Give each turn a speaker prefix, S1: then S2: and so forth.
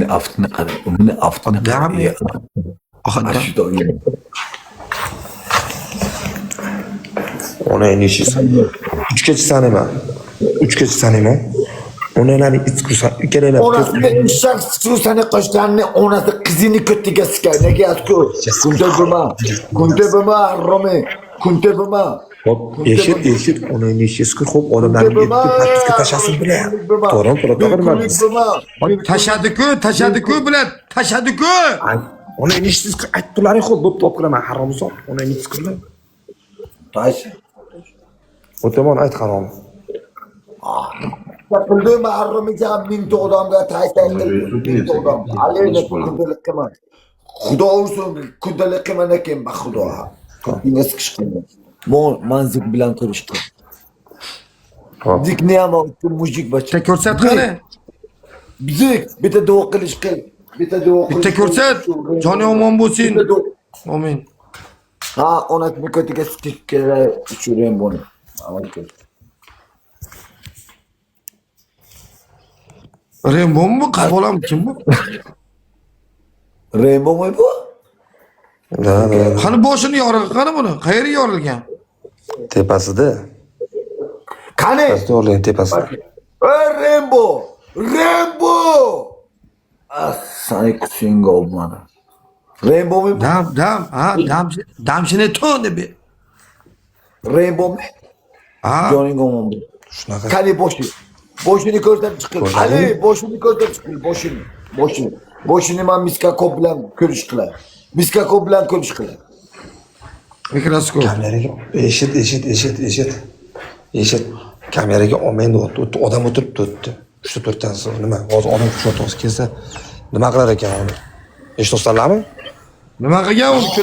S1: Uni aftini qara. Uni aftini
S2: Dami? Ahadda. Ona en iyisi. 3 kez sanayman. 3 kez sanayman. Onalarni itkusa, ikkalalar.
S1: Onasini eshak suvsani qo'shganini onasi qizini ko'tiga sikar. Nega atku? Kunte buma, Romi. Kunte buma.
S2: Hop, eshit. Ona en iyisi xo'p, odamlarni itkuga tashasın bile. To'g'ri, to'g'ri.
S3: Tashadiku bilan, tashadiku.
S2: Ona en iyisi aytdilaring xo'p, bo'p top qilaman, haromzod. Ona en iyisi qilib.
S1: Tash.
S2: O'taman ayt harom.
S1: Bildim Romiga ming odamga taytay qilib odam. Aleni kundalik qilman. Xudo ursin, kundalik qilman ekan ba xudo. Dingiz qishqirdi. Manzik bilan ko'rishdi. Dikni ham mujik bacha.
S3: Ko'rsat qani.
S1: Bizik bitta duo qilish qil. Bitta
S3: ko'rsat. Joni omon bo'lsin. Amin.
S1: Ha, onasini ko'tiga sikish kerak uchun buni.
S3: Rembo mu? Bolam kim bu?
S1: Rembo mu bu?
S3: Qani boshini yorilgan qani buni? Qayerga yorilgan?
S2: Tepasida.
S1: Qani?
S2: To'g'ri, tepasida.
S1: Rembo! Sani kuchinga olmadi. Rembo mu?
S3: Damshini to'ndi be.
S1: Rembo mu?
S3: Ha.
S1: Joning olmadi.
S2: Shunaqa.
S1: Qani boshini ko'rsatib chiqil. Ali boshini ko'rsatib chiqil, boshini. Boshini men Miskakov bilan ko'rish qilay.
S3: Mikroskop.
S2: Kameraga eshit. Kameraga olmaydi, odam o'tiribdi. 3-4 tanasi nima? Hozir odam kuchotasi kelsa nima qilar ekan uni? Eshitsanlarmi?
S3: Nima qilgan u?